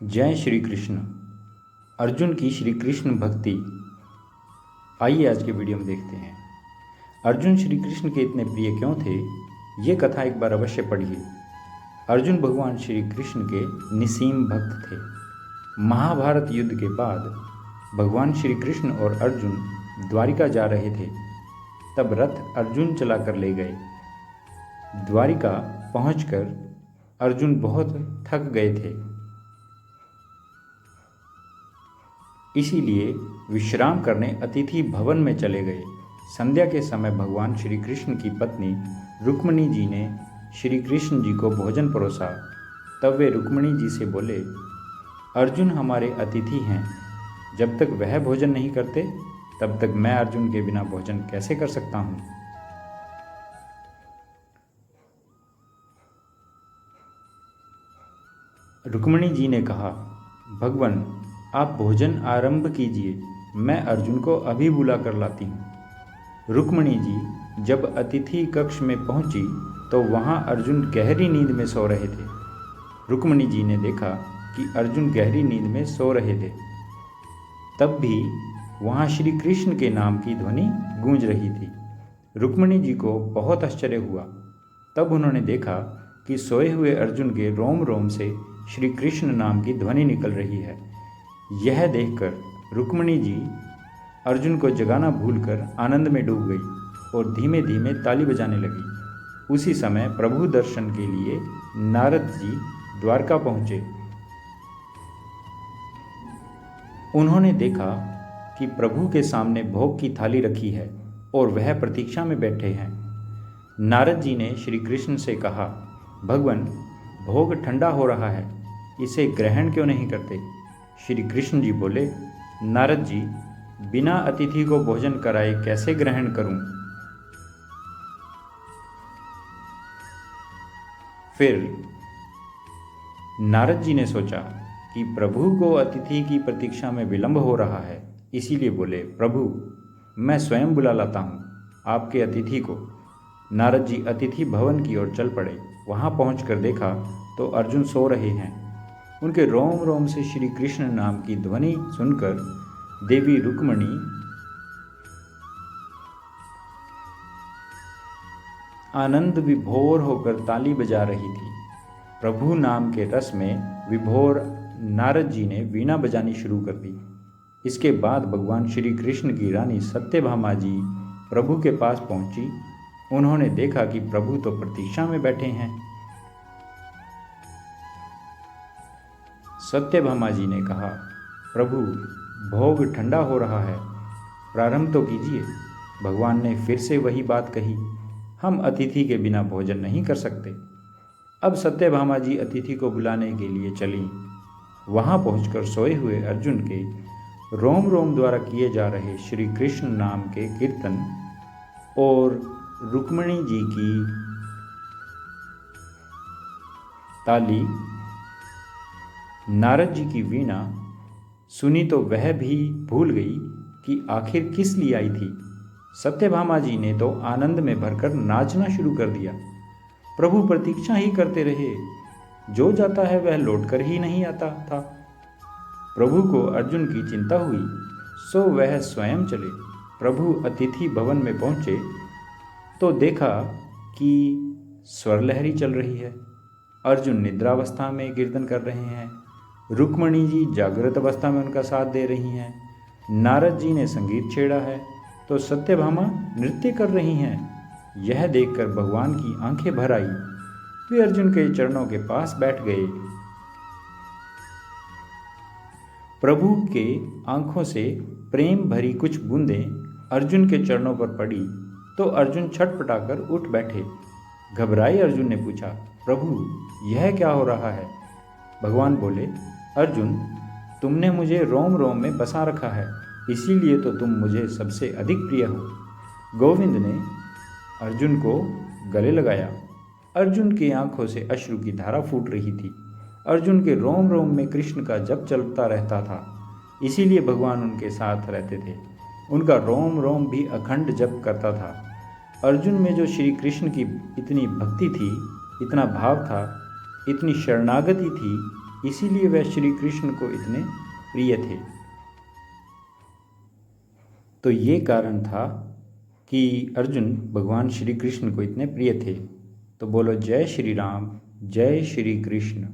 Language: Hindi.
जय श्री कृष्ण। अर्जुन की श्री कृष्ण भक्ति। आइए आज के वीडियो में देखते हैं अर्जुन श्री कृष्ण के इतने प्रिय क्यों थे। ये कथा एक बार अवश्य पढ़िए। अर्जुन भगवान श्री कृष्ण के निसीम भक्त थे। महाभारत युद्ध के बाद भगवान श्री कृष्ण और अर्जुन द्वारिका जा रहे थे। तब रथ अर्जुन चला कर ले गए। द्वारिका पहुंचकर अर्जुन बहुत थक गए थे, इसीलिए विश्राम करने अतिथि भवन में चले गए। संध्या के समय भगवान श्री कृष्ण की पत्नी रुक्मिणी जी ने श्री कृष्ण जी को भोजन परोसा। तब वे रुक्मिणी जी से बोले, अर्जुन हमारे अतिथि हैं। जब तक वह भोजन नहीं करते तब तक मैं अर्जुन के बिना भोजन कैसे कर सकता हूँ। रुक्मिणी जी ने कहा, भगवान आप भोजन आरंभ कीजिए, मैं अर्जुन को अभी बुला कर लाती हूँ। रुक्मिणी जी जब अतिथि कक्ष में पहुंची तो वहां अर्जुन गहरी नींद में सो रहे थे। रुक्मिणी जी ने देखा कि अर्जुन गहरी नींद में सो रहे थे। तब भी वहां श्री कृष्ण के नाम की ध्वनि गूंज रही थी। रुक्मिणी जी को बहुत आश्चर्य हुआ। तब उन्होंने देखा कि सोए हुए अर्जुन के रोम रोम से श्री कृष्ण नाम की ध्वनि निकल रही है। यह देखकर रुक्मिणी जी अर्जुन को जगाना भूलकर आनंद में डूब गई और धीमे धीमे ताली बजाने लगी। उसी समय प्रभु दर्शन के लिए नारद जी द्वारका पहुँचे। उन्होंने देखा कि प्रभु के सामने भोग की थाली रखी है और वह प्रतीक्षा में बैठे हैं। नारद जी ने श्री कृष्ण से कहा, भगवान भोग ठंडा हो रहा है, इसे ग्रहण क्यों नहीं करते। श्री कृष्ण जी बोले, नारद जी बिना अतिथि को भोजन कराए कैसे ग्रहण करूं। फिर नारद जी ने सोचा कि प्रभु को अतिथि की प्रतीक्षा में विलंब हो रहा है, इसीलिए बोले, प्रभु मैं स्वयं बुला लाता हूं आपके अतिथि को। नारद जी अतिथि भवन की ओर चल पड़े। वहां पहुंचकर देखा तो अर्जुन सो रहे हैं। उनके रोम रोम से श्री कृष्ण नाम की ध्वनि सुनकर देवी रुक्मिणी आनंद विभोर होकर ताली बजा रही थी। प्रभु नाम के रस में विभोर नारद जी ने वीणा बजानी शुरू कर दी। इसके बाद भगवान श्री कृष्ण की रानी सत्यभामा जी प्रभु के पास पहुंची। उन्होंने देखा कि प्रभु तो प्रतीक्षा में बैठे हैं। सत्यभामा जी ने कहा, प्रभु भोग ठंडा हो रहा है, प्रारंभ तो कीजिए। भगवान ने फिर से वही बात कही, हम अतिथि के बिना भोजन नहीं कर सकते। अब सत्यभामा जी अतिथि को बुलाने के लिए चलीं। वहां पहुंचकर सोए हुए अर्जुन के रोम रोम द्वारा किए जा रहे श्री कृष्ण नाम के कीर्तन और रुक्मिणी जी की ताली, नारद जी की वीणा सुनी तो वह भी भूल गई कि आखिर किस लिए आई थी। सत्यभामा जी ने तो आनंद में भरकर नाचना शुरू कर दिया। प्रभु प्रतीक्षा ही करते रहे, जो जाता है वह लौटकर ही नहीं आता था। प्रभु को अर्जुन की चिंता हुई, सो वह स्वयं चले। प्रभु अतिथि भवन में पहुंचे तो देखा कि स्वरलहरी चल रही है। अर्जुन निद्रावस्था में कीर्तन कर रहे हैं। रुक्मिणी जी जागृत अवस्था में उनका साथ दे रही हैं। नारद जी ने संगीत छेड़ा है तो सत्यभामा नृत्य कर रही हैं। यह देखकर भगवान की आंखें भर आई। वे अर्जुन के चरणों के पास बैठ गए। प्रभु के आंखों से प्रेम भरी कुछ बूंदें अर्जुन के चरणों पर पड़ी तो अर्जुन छटपटाकर उठ बैठे। घबराए अर्जुन ने पूछा, प्रभु यह क्या हो रहा है। भगवान बोले, अर्जुन तुमने मुझे रोम रोम में बसा रखा है, इसीलिए तो तुम मुझे सबसे अधिक प्रिय हो। गोविंद ने अर्जुन को गले लगाया। अर्जुन की आंखों से अश्रु की धारा फूट रही थी। अर्जुन के रोम रोम में कृष्ण का जप चलता रहता था, इसीलिए भगवान उनके साथ रहते थे। उनका रोम रोम भी अखंड जप करता था। अर्जुन में जो श्री कृष्ण की इतनी भक्ति थी, इतना भाव था, इतनी शरणागति थी, इसीलिए वह श्री कृष्ण को इतने प्रिय थे। तो ये कारण था कि अर्जुन भगवान श्री कृष्ण को इतने प्रिय थे। तो बोलो जय श्री राम, जय श्री कृष्ण।